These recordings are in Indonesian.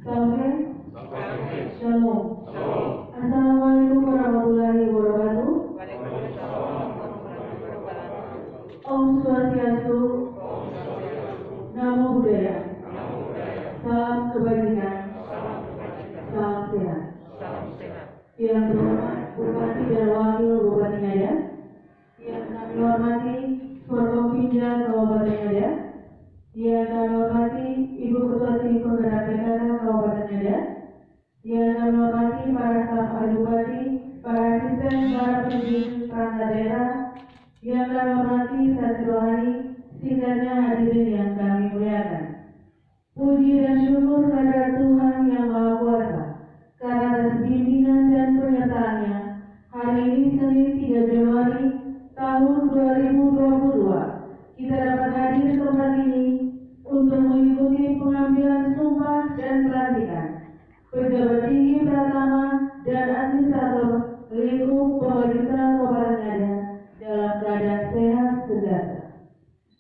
Shalom. Assalamualaikum warahmatullahi wabarakatuh. Om Swastiastu. Namo Buddhaya. Salam kebajikan. Salam sehat. Yang terhormat Bupati dan Wakil Bupati Ngada, yang kami hormati Forkopimda Kabupaten Ngada, yang kami hormati Ibu Ketua Tim Penggerak PKK Kabupaten Ngada, yang kami hormati para staf Adipati, para asisten, para pendidik perangkat daerah, yang kami hormati saksi rohani, singkatnya hadirin yang kami muliakan. Puji dan syukur kepada Tuhan Yang Maha Kuasa karena atas bimbingan dan penyertaannya. Hari ini Senin 3 Januari tahun 2022 kita dapat hadir di tempat ini untuk mengikuti pengambilan sumpah dan pelantikan pejabat tinggi Pratama dan administrator lingkup pemerintahan Kabupaten Ngada dalam keadaan sehat sejahtera.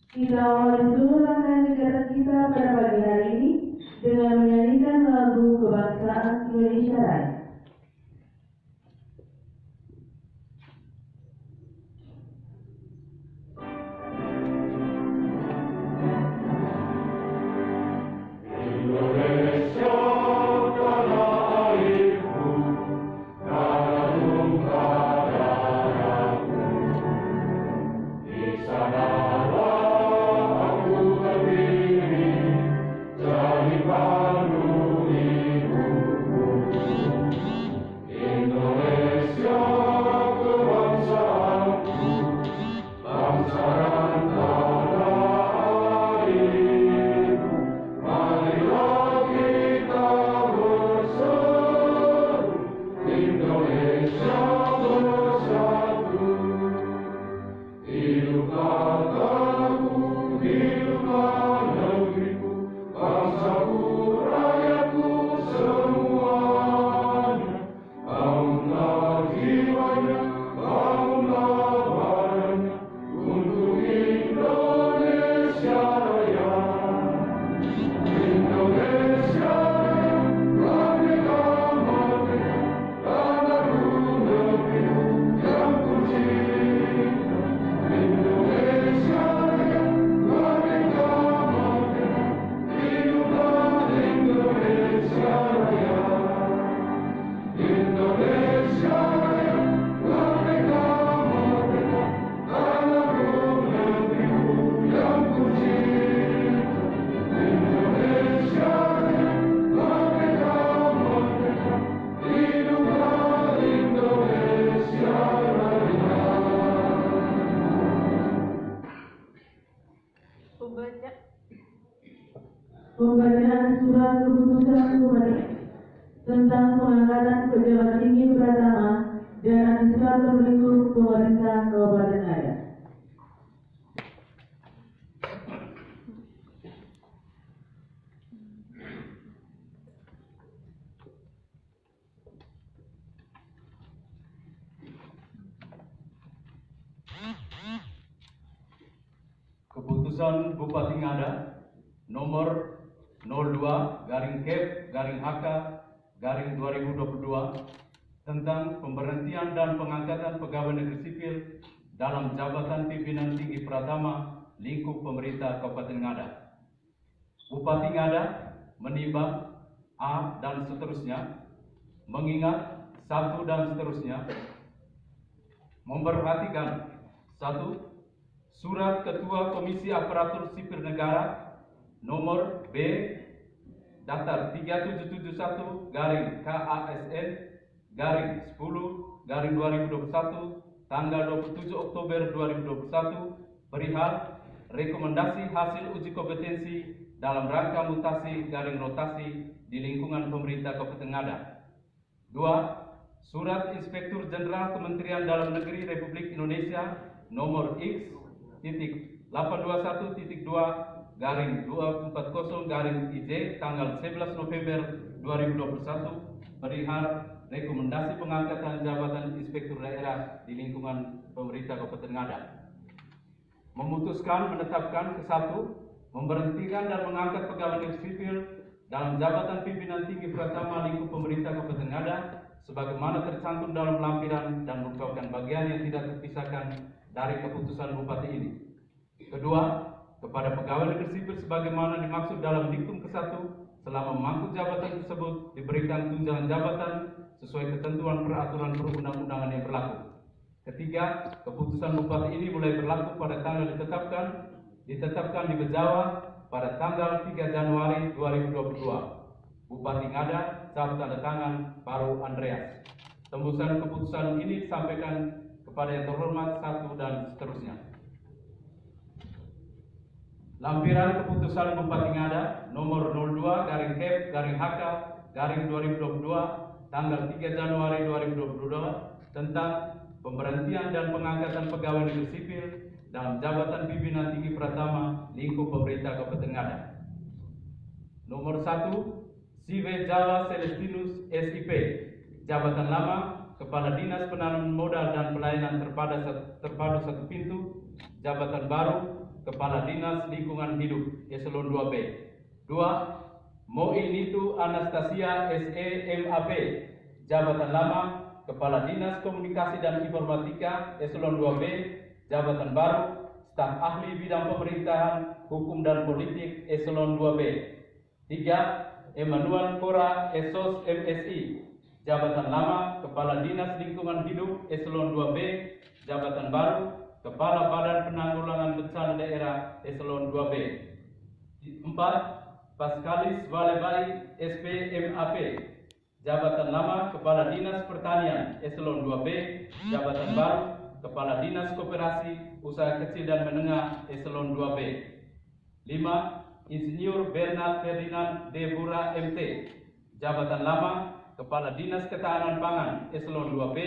Kita awali seluruh rangkaian kegiatan kita pada pagi hari ini dengan menyanyikan lagu kebangsaan Indonesia Raya. Pembacaan surat keputusan Bupati tentang pengangkatan pejabat tinggi Pratama dan administrator lingkup pemerintahan Kabupaten Ngada. Keputusan Bupati Ngada nomor 02-Kep-HK-2022 tentang pemberhentian dan pengangkatan pegawai negeri sipil dalam jabatan pimpinan tinggi Pratama lingkup pemerintah Kabupaten Ngada. Bupati Ngada menimbang A dan seterusnya, mengingat 1 dan seterusnya, memperhatikan 1. Surat Ketua Komisi Aparatur Sipil Negara nomor B daftar 3771-KASN-10-2021 tanggal 27 Oktober 2021 perihal rekomendasi hasil uji kompetensi dalam rangka mutasi rotasi di lingkungan pemerintah Kabupaten Ngada. 2. Surat Inspektur Jenderal Kementerian Dalam Negeri Republik Indonesia nomor X.821.2/240-IJ tanggal 11 November 2021 perihal rekomendasi pengangkatan jabatan Inspektur Daerah di lingkungan pemerintah Kabupaten Ngada. Memutuskan menetapkan ke-1, memberhentikan dan mengangkat pegawai negeri sipil dalam jabatan pimpinan tinggi Pratama lingkup pemerintah Kabupaten Ngada sebagaimana tercantum dalam lampiran dan merupakan bagian yang tidak terpisahkan dari keputusan Bupati ini. Kedua, kepada pegawai negeri sipil sebagaimana dimaksud dalam diktum ke-1 selama memangku jabatan tersebut diberikan tunjangan jabatan sesuai ketentuan peraturan perundang-undangan yang berlaku. Ketiga, keputusan Bupati ini mulai berlaku pada tanggal ditetapkan di Bejawa pada tanggal 3 Januari 2022. Bupati Ngada, cap tanda tangan Baru Andreas. Tembusan keputusan ini disampaikan kepada yang terhormat 1 dan seterusnya. Lampiran keputusan Bupati Ngada nomor 02/HK/2022 tanggal 3 Januari 2022 tentang pemberhentian dan pengangkatan pegawai negeri sipil dalam jabatan pimpinan tinggi Pratama lingkup pemerintah Kabupaten Ngada. Nomor 1, Sive Jawa Celestinus SIP, jabatan lama Kepala Dinas Penanaman Modal dan Pelayanan Terpadu Satu Pintu, jabatan baru Kepala Dinas Lingkungan Hidup Eselon 2B. 2, Moinitu Anastasia SE MAP, jabatan lama Kepala Dinas Komunikasi dan Informatika Eselon 2B, jabatan baru Staf Ahli Bidang Pemerintahan, Hukum dan Politik Eselon 2B. 3, Emmanuel Kora Esos MSI, jabatan lama Kepala Dinas Lingkungan Hidup Eselon 2B, jabatan baru Kepala Badan Penanggulangan Bencana Daerah Eselon 2B. 4, Paskalis Valebai SP MAP, jabatan lama Kepala Dinas Pertanian Eselon 2B, jabatan baru Kepala Dinas Koperasi Usaha Kecil dan Menengah Eselon 2B. 5, Insinyur Bernard Ferdinand Debura MT, jabatan lama Kepala Dinas Ketahanan Pangan Eselon 2B,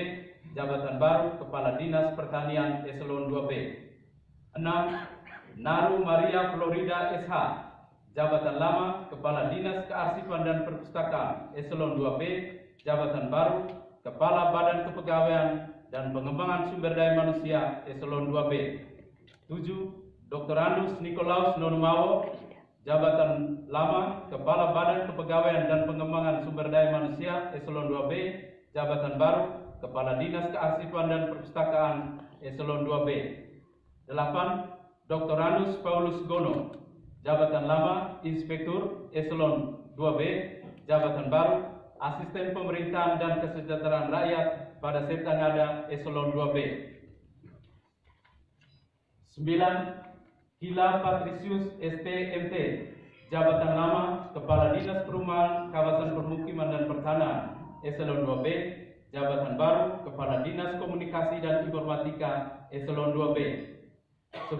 jabatan baru Kepala Dinas Pertanian Eselon 2B. 6, Naru Maria Florida SH, jabatan lama Kepala Dinas Kearsipan dan Perpustakaan Eselon 2B, jabatan baru Kepala Badan Kepegawaian dan Pengembangan Sumber Daya Manusia Eselon 2B. 7, Dr. Andus Nikolaus Nonumawo, jabatan lama Kepala Badan Kepegawaian dan Pengembangan Sumber Daya Manusia Eselon 2B, jabatan baru Kepala Dinas Kearsipan dan Perpustakaan Eselon 2B. 8, Dr. Andus Paulus Gono, jabatan lama Inspektur Eselon 2B, jabatan baru Asisten Pemerintahan dan Kesejahteraan Rakyat pada Septa Ngada Eselon 2B. 9, Hila Patricius STMT, jabatan lama Kepala Dinas Perumahan, Kawasan Permukiman dan Pertanahan Eselon 2B, jabatan baru Kepala Dinas Komunikasi dan Informatika Eselon 2B. 10,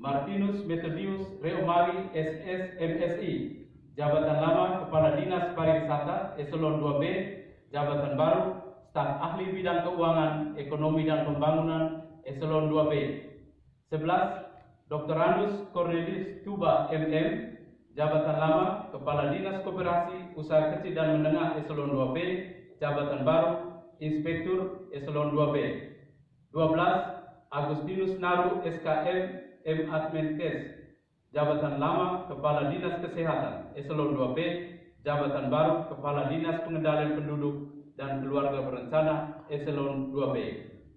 Martinus Methodius Reomari SS MSI, jabatan lama Kepala Dinas Pariwisata Eselon 2B, jabatan baru Staf Ahli Bidang Keuangan, Ekonomi dan Pembangunan Eselon 2B. 11, Dr. Andus Cornelius Tuba MM, jabatan lama Kepala Dinas Koperasi Usaha Kecil dan Menengah Eselon 2B, jabatan baru Inspektur Eselon 2B. 12, Agustinus Naru SKM M Admenkes, jabatan lama Kepala Dinas Kesehatan Eselon 2B, jabatan baru Kepala Dinas Pengendalian Penduduk dan Keluarga Berencana Eselon 2B.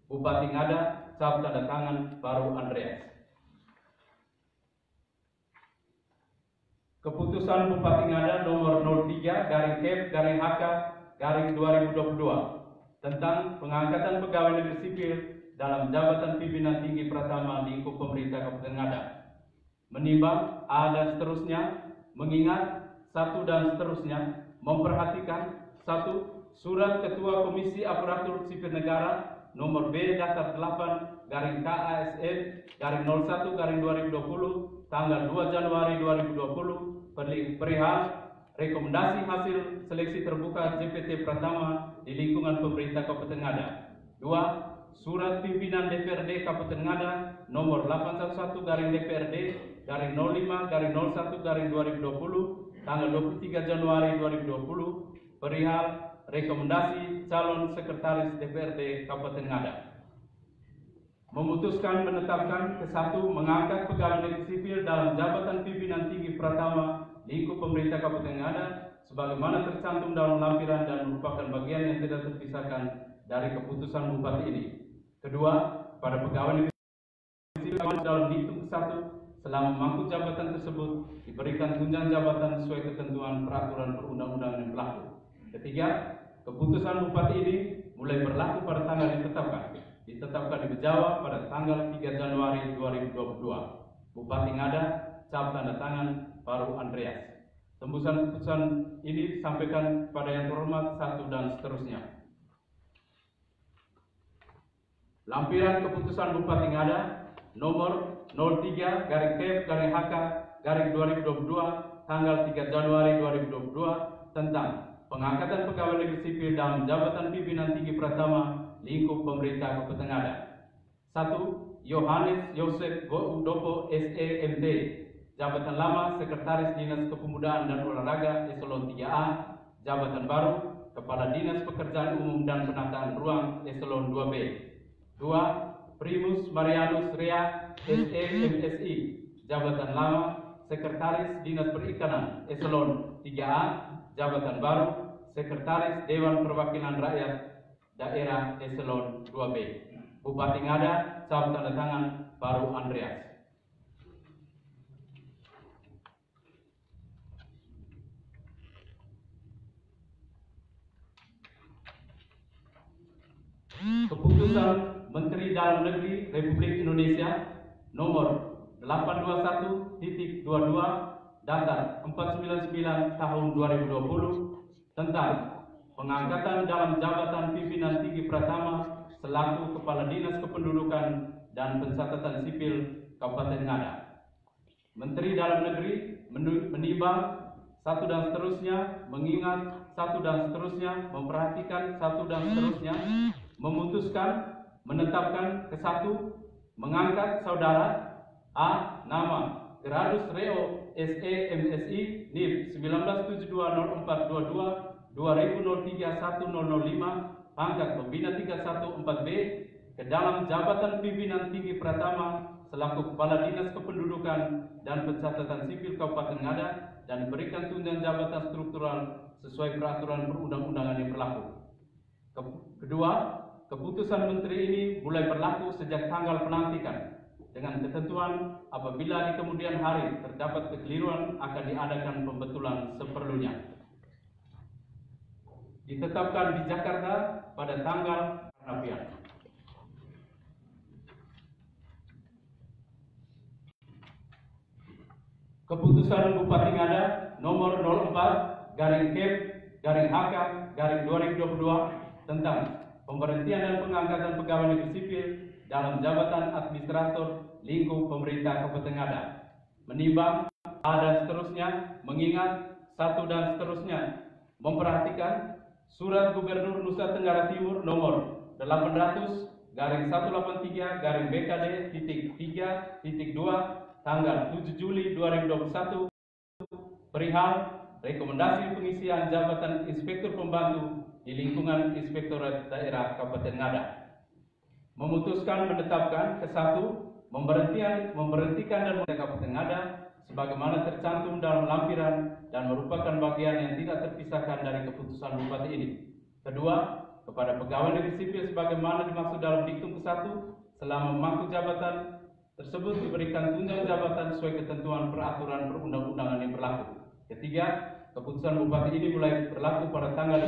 Bupati Ngada, cap tanda tangan Baru Andreas. Keputusan Bupati Ngada nomor 03/HK/2022 tentang pengangkatan pegawai negeri sipil dalam jabatan pimpinan tinggi Pratama lingkup pemerintah Kabupaten Ngada. Menimbang A dan seterusnya, mengingat 1 dan seterusnya, memperhatikan 1. Surat Ketua Komisi Aparatur Sipil Negara nomor B daftar 8/KASN/01/2020 tanggal 2 Januari 2020 perihal rekomendasi hasil seleksi terbuka JPT Pratama di lingkungan pemerintah Kabupaten Ngada. 2. Surat Pimpinan DPRD Kabupaten Ngada nomor 811/DPRD/05/01/2020 tanggal 23 Januari 2020 perihal rekomendasi calon sekretaris DPRD Kabupaten Ngada. Memutuskan menetapkan ke-1 mengangkat pegawai negeri sipil dalam jabatan pimpinan tinggi Pratama lingkup pemerintah Kabupaten Ngada sebagaimana tercantum dalam lampiran dan merupakan bagian yang tidak terpisahkan dari keputusan Bupati ini. Kedua, kepada pegawai negeri sipil dalam diktum ke-1 selama memangku jabatan tersebut diberikan tunjangan jabatan sesuai ketentuan peraturan perundang-undangan yang berlaku. Ketiga, keputusan Bupati ini mulai berlaku pada tanggal ditetapkan di Bejawa pada tanggal 3 Januari 2022. Bupati Ngada, cap tanda tangan Baru Andreas. Tembusan keputusan ini disampaikan pada yang terhormat 1 dan seterusnya. Lampiran keputusan Bupati Ngada nomor 03/Kep/HK/2022 tanggal 3 Januari 2022 tentang pengangkatan pegawai negeri sipil dalam jabatan pimpinan tinggi Pratama lingkup pemerintah Kabupaten Ngada. 1. Yohanes Yosef Godopo SEMT, jabatan lama Sekretaris Dinas Kepemudaan dan Olahraga Eselon 3A, jabatan baru Kepala Dinas Pekerjaan Umum dan Penataan Ruang Eselon 2B. 2. Primus Marianus Rea SEMSI, jabatan lama Sekretaris Dinas Perikanan Eselon 3A, jabatan baru Sekretaris Dewan Perwakilan Rakyat Daerah Eselon 2B. Bupati Ngada, cap tanda tangan Baru Andreas. Keputusan Menteri Dalam Negeri Republik Indonesia nomor 821.22 Datar 499 tahun 2020 tentang pengangkatan dalam jabatan pimpinan tinggi Pratama selaku Kepala Dinas Kependudukan dan Pencatatan Sipil Kabupaten Ngada. Menteri Dalam Negeri menimbang 1 dan seterusnya, mengingat 1 dan seterusnya, memperhatikan 1 dan seterusnya, memutuskan, menetapkan ke-1, mengangkat saudara A. Nama Gradus Reo SEMSI NIP 19720422 20031005 pangkat pembina 314B ke dalam jabatan pimpinan tinggi Pratama selaku Kepala Dinas Kependudukan dan Pencatatan Sipil Kabupaten Ngada dan diberikan tunjangan jabatan struktural sesuai peraturan perundang-undangan yang berlaku. Kedua, keputusan Menteri ini mulai berlaku sejak tanggal pelantikan dengan ketentuan apabila di kemudian hari terdapat kekeliruan akan diadakan pembetulan seperlunya. Ditetapkan di Jakarta pada tanggal Rabian. Keputusan Bupati Ngada nomor 04/Kep/HK/2022 tentang pemberhentian dan pengangkatan pegawai negeri sipil dalam jabatan administrator lingkup pemerintah Kabupaten Ngada. Menimbang A dan seterusnya, mengingat 1 dan seterusnya, memperhatikan Surat Gubernur Nusa Tenggara Timur nomor 800/BKD-3.2 tanggal 7 Juli 2021 perihal rekomendasi pengisian jabatan Inspektur Pembantu di lingkungan Inspektorat Daerah Kabupaten Ngada. Memutuskan menetapkan ke-1 memberhentikan dan Kabupaten Ngada sebagaimana tercantum dalam lampiran dan merupakan bagian yang tidak terpisahkan dari keputusan Bupati ini. Kedua, kepada pegawai negeri sipil sebagaimana dimaksud dalam diktum ke-1 selama memangku jabatan tersebut diberikan tunjangan jabatan sesuai ketentuan peraturan perundang-undangan yang berlaku. Ketiga, keputusan Bupati ini mulai berlaku pada tanggal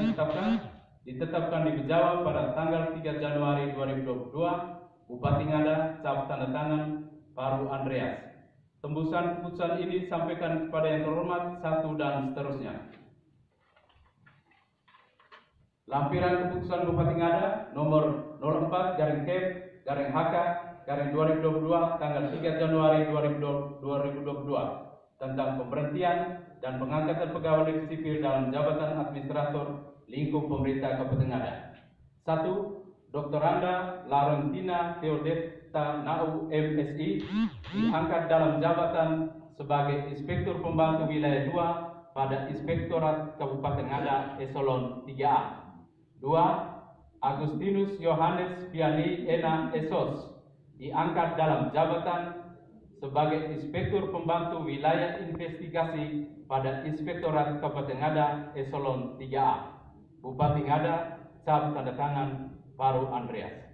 ditetapkan di Bejawa pada tanggal 3 Januari 2022. Bupati Ngada, cap tanda tangan Baru Andreas. Tembusan keputusan ini disampaikan kepada yang terhormat 1 dan seterusnya. Lampiran keputusan Bupati Ngada nomor 04/Kep/HK/2022 tanggal 3 Januari 2022 tentang pemberhentian dan pengangkatan pegawai negeri sipil dalam jabatan administrator lingkup pemerintah Kabupaten Ngada. 1. Dr. Anda Larentina Theodeta Nau MSI diangkat dalam jabatan sebagai Inspektur Pembantu Wilayah 2 pada Inspektorat Kabupaten Ngada Eselon 3A. 2. Agustinus Yohanes Piani Ena Esos diangkat dalam jabatan sebagai Inspektur Pembantu Wilayah Investigasi pada Inspektorat Kabupaten Ngada Eselon 3A. Bupati Ngada, cap tanda tangan Baru Andreas.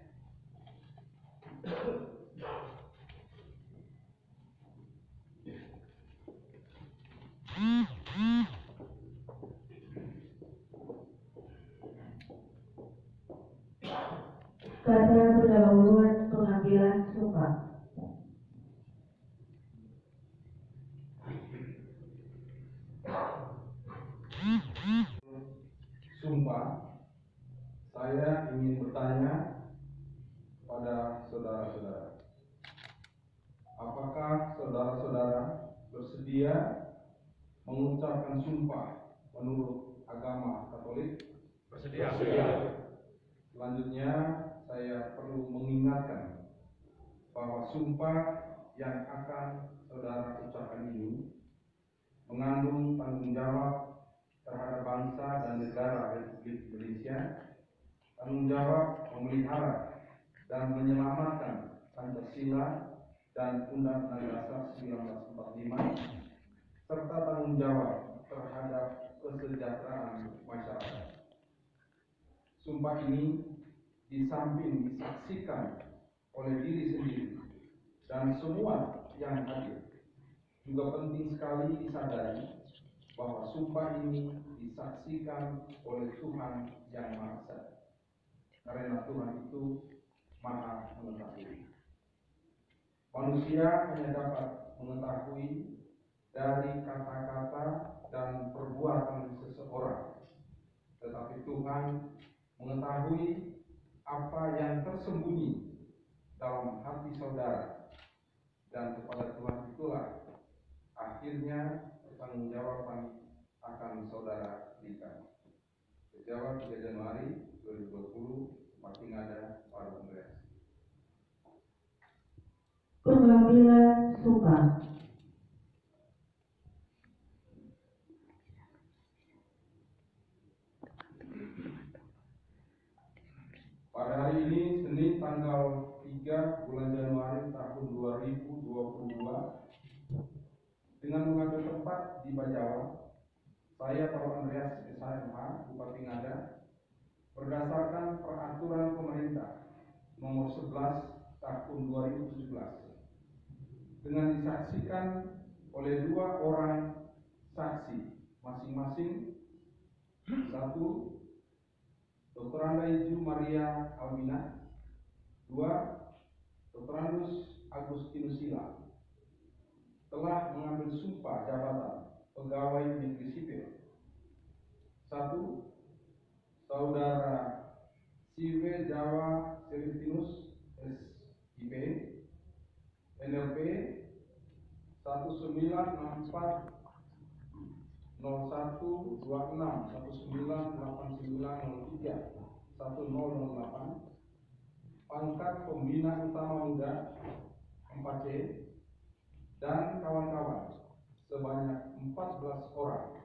Kata pendahuluan pengambilan sumpah. Sumpah, saya ingin bertanya pada saudara-saudara, apakah saudara-saudara bersedia mengucapkan sumpah menurut agama Katolik? Bersedia. Selanjutnya, saya perlu mengingatkan bahwa sumpah yang akan saudara ucapkan ini mengandung tanggung jawab terhadap bangsa dan negara Republik Indonesia, tanggung jawab memelihara dan menyelamatkan Pancasila dan Undang-Undang Dasar 1945, serta tanggung jawab terhadap kesejahteraan masyarakat. Sumpah ini di samping disaksikan oleh diri sendiri dan semua yang hadir, juga penting sekali disadari bahwa sumpah ini disaksikan oleh Tuhan yang Maha Esa, karena Tuhan itu Maha Mengetahui. Manusia hanya dapat mengetahui dari kata-kata dan perbuatan seseorang, tetapi Tuhan mengetahui apa yang tersembunyi dalam hati saudara, dan kepada Tuhan itulah akhirnya pertanggungjawaban akan saudara berikan. Sejawab 3 Januari 2020, Bupati Ngada, Baru Andreas. Pengambilan sumpah. Pada hari ini, Senin tanggal 3 bulan Januari tahun 2022, dengan mengambil tempat di Bajawa, saya Baru Andreas SHMH, Bupati Ngada, berdasarkan peraturan pemerintah nomor 11 tahun 2017, dengan disaksikan oleh 2 orang saksi masing-masing. 1. Dr. Anda Iju Maria Albina. 2. Dr. Andus Agustinus Sila telah mengambil sumpah jabatan pegawai negeri sipil. 1. Saudara Sive Jawa Celestinus SIP, NLP 1964 0126 198903 1008, pangkat pembina utama muda 4C, dan kawan-kawan sebanyak 14 orang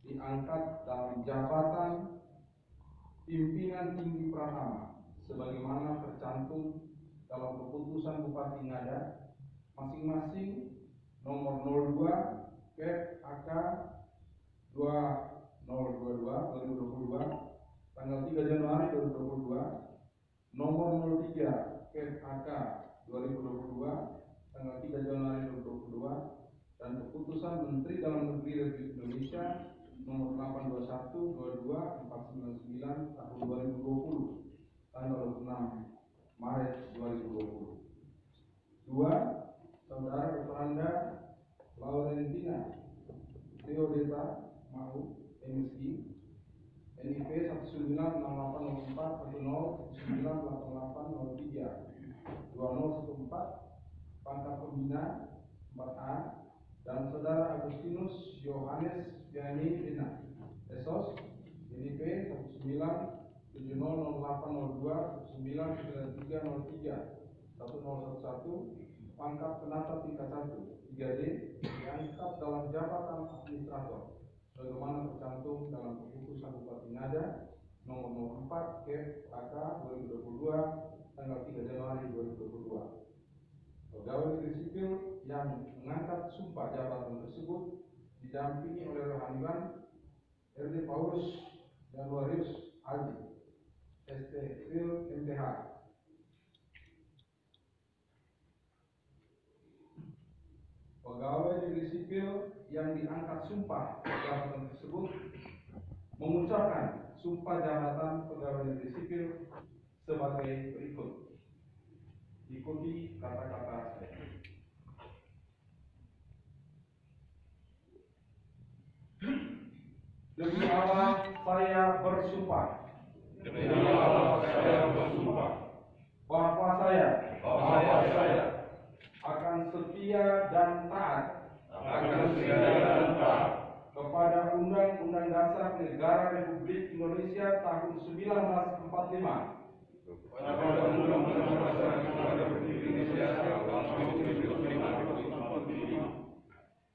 diangkat dalam jabatan pimpinan tinggi Pratama sebagaimana tercantum dalam keputusan Bupati Ngada masing-masing nomor 02 Kep AK 2022 tanggal 3 Januari 2022, nomor 03 Kep AK 2022 tanggal 3 Januari 2022, dan keputusan Menteri Dalam Negeri Republik Indonesia nomor 821/22/499 tahun 2020 tanggal 6 Maret 2020. 2. Saudara Dr. Anda Laurentina Theodeta Mau MSI, NIP 1988032014, pangkat pembina 4A, dan saudara Agustinus Yohanes Yani Dina Esos, NIP 197008021993031011, pangkat penata tingkat 1 3D, diangkat dalam jabatan administrator sebagaimana tercantum dalam keputusan Bupati Ngada nomor 04 Kep AK 2022 tanggal 3 Januari 2022. Pegawai negeri sipil yang mengangkat sumpah jabatan tersebut didampingi oleh rohaniwan RD Paulus Januarius Aldi, ST Phil MTH. Pegawai negeri sipil yang diangkat sumpah jabatan tersebut mengucapkan sumpah jabatan pegawai negeri sipil sebagai berikut. Ikuti kata-kata saya. Demi Allah saya bersumpah. Demi Allah saya bersumpah bahwa saya akan setia dan taat kepada Undang-Undang Dasar Negara Republik Indonesia tahun 1945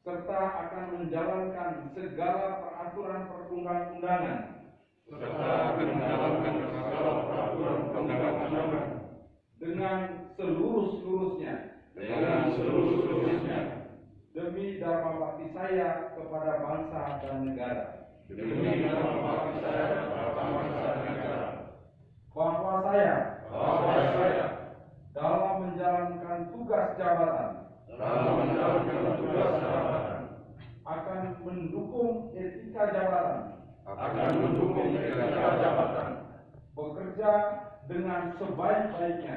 serta akan menjalankan segala peraturan perundang-undangan dengan seluruh-seluruhnya demi dharma bakti saya kepada bangsa dan negara. Bahwa saya dalam menjalankan tugas jabatan akan mendukung etika jabatan, bekerja dengan sebaik-baiknya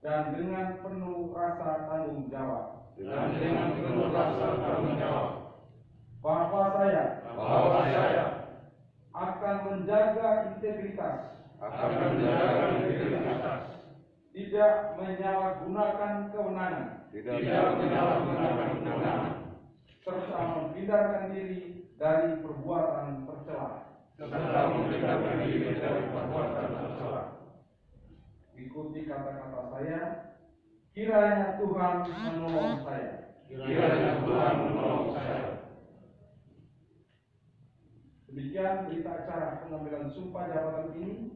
dan dengan penuh rasa tanggung jawab. Bahwa saya akan menjaga integritas, tidak menyalahgunakan kewenangan, serta menghindarkan diri dari perbuatan tercela. Ikuti kata-kata saya. Kiranya Tuhan menolong saya. Demikian berita acara pengambilan sumpah jabatan ini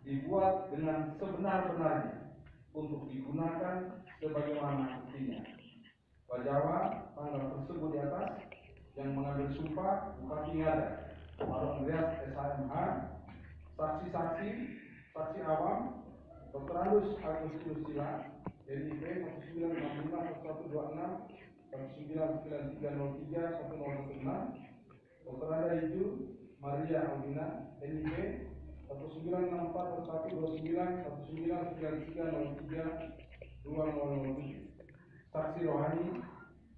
dibuat dengan sebenar-benarnya untuk digunakan sebagaimana mestinya. Bajawa tanggal tersebut di atas yang mengambil sumpah Bupati Ngada, Baru Andreas SHMH, saksi-saksi, saksi awam, Dr. Andus Agustinus Sila, NIP 1965-1126, 1993-03-116, Dr. Anda Hiju Maria Albina, NIP 1944-29-1993-03-2007, saksi rohani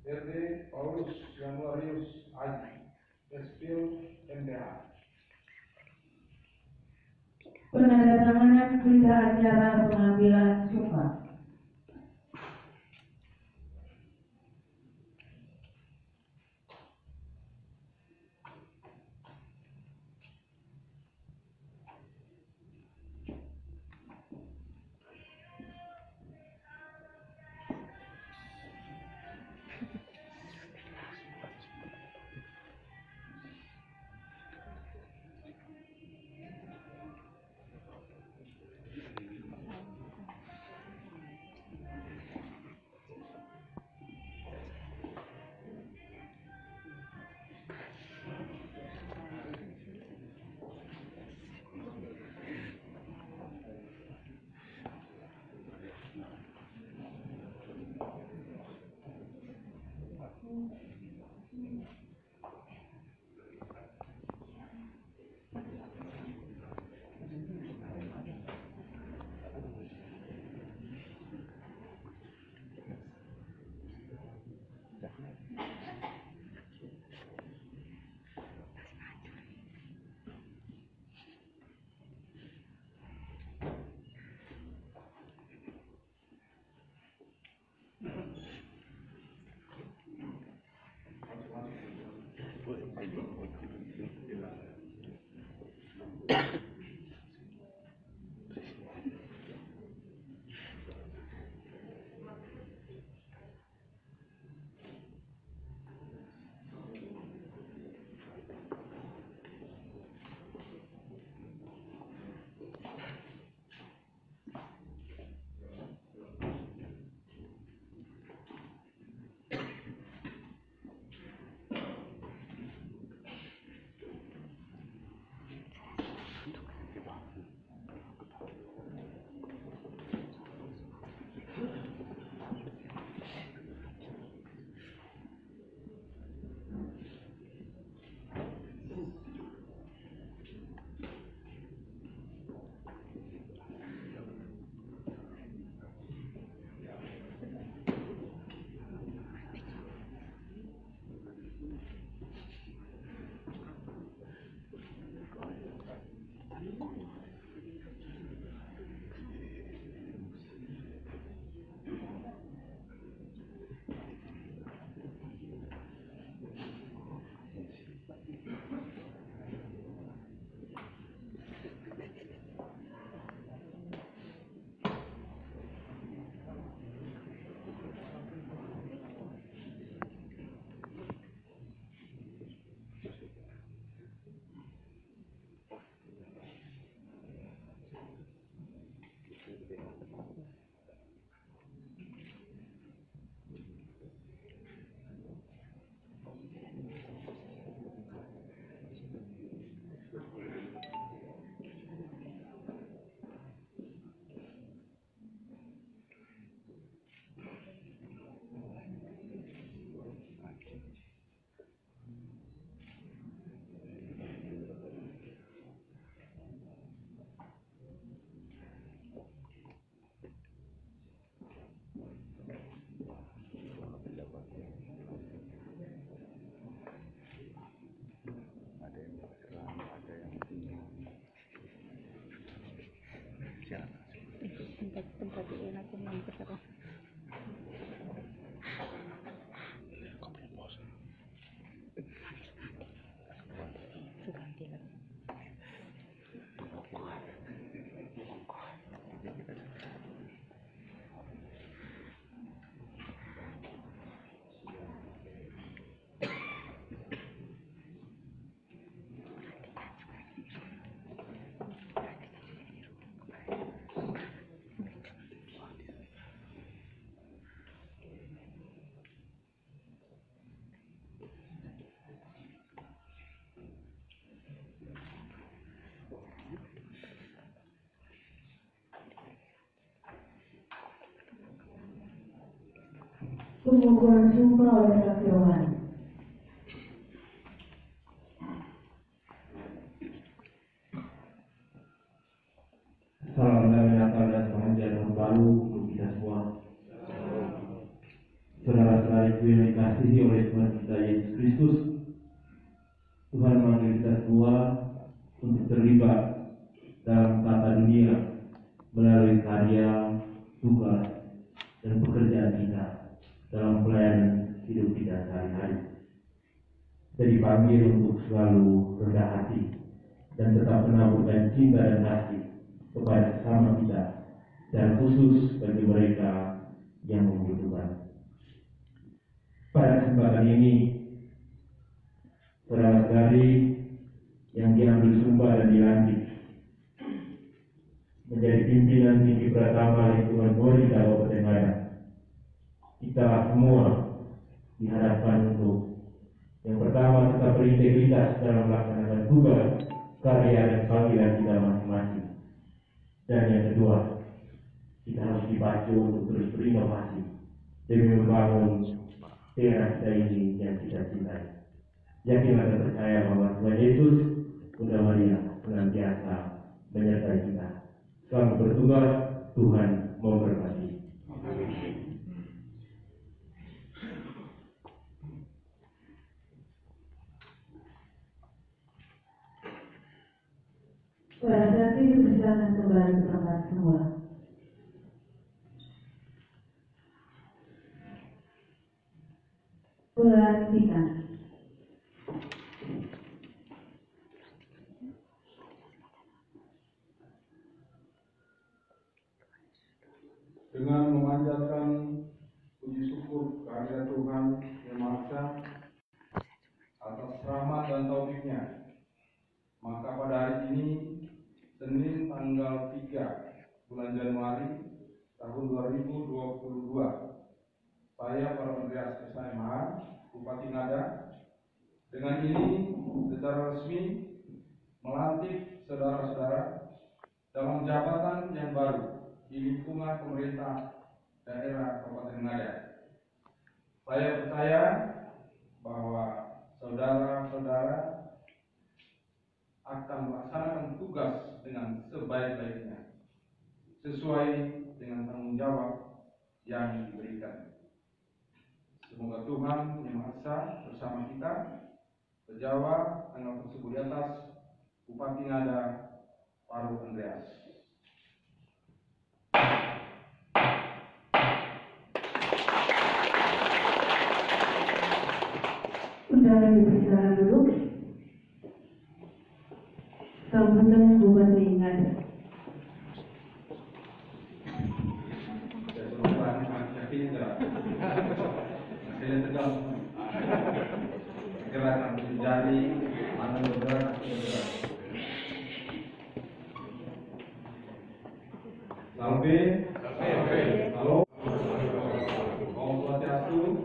RD Paulus Januarius Aji, SPIL MDH. Penandatanganan berita acara pengambilan sumpah. Pengukuran sumpah oleh saksi rohani. Salam damai Natal dan pengajian tahun baru untuk kita semua. Saudara-saudariku yang dikasihi oleh Tuhan kita Yesus Kristus, Tuhan memanggil kita semua untuk terlibat dalam tata dunia melalui karya, tugas, dan pekerjaan kita dalam pelayanan hidup kita sehari-hari. Kita dipanggil untuk selalu rendah hati dan tetap menaburkan cinta dan kasih kepada sesama kita, dan khusus bagi mereka yang membutuhkan. Pada kesempatan ini, saudara-saudari yang diambil sumpah dan dilantik menjadi pimpinan tinggi Pratama lingkungan Polri Kabupaten Ngada, kita semua dihadapkan untuk yang pertama tetap berintegritas dalam melaksanakan tugas, karya, dan panggilan kita masing-masing. Dan yang kedua, kita harus dipacu untuk terus berinovasi demi membangun daerah kita ini yang kita cintai. Yakinlah dan percaya bahwa Tuhan Yesus, Bunda Maria senantiasa menyertai kita. Selamat bertugas, Tuhan memberkati. Pada saat ini dipersilakan kembali ke tempat semula. Pelantikan. Dengan memanjatkan puji syukur kehadirat Tuhan Yang Maha Esa atas rahmat dan taufiknya, maka pada hari ini, Senin tanggal 3 bulan Januari tahun 2022, saya Pak Andreas SMH, Bupati Ngada, dengan ini secara resmi melantik saudara-saudara dalam jabatan yang baru di lingkungan pemerintah daerah Kabupaten Ngada. Saya percaya bahwa saudara-saudara akan melaksanakan tugas dengan sebaik-baiknya, sesuai dengan tanggung jawab yang diberikan. Semoga Tuhan Yang Maha Esa bersama kita. Pejawa tanggal tersebut di atas, Bupati Ngada, Paru Andreas. Undangan dipersilakan dulu. Sambutan Bupati Ngada. Saya tegang. Gerakan jari, tangan bergerak, kaki bergerak. Salve. Halo. Om Swastiastu.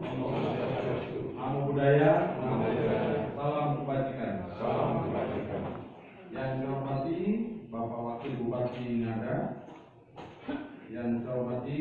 Namo Buddhaya. Salam kebajikan. Yang saya hormati Bapak Wakil Bupati Ngada, yang saya hormati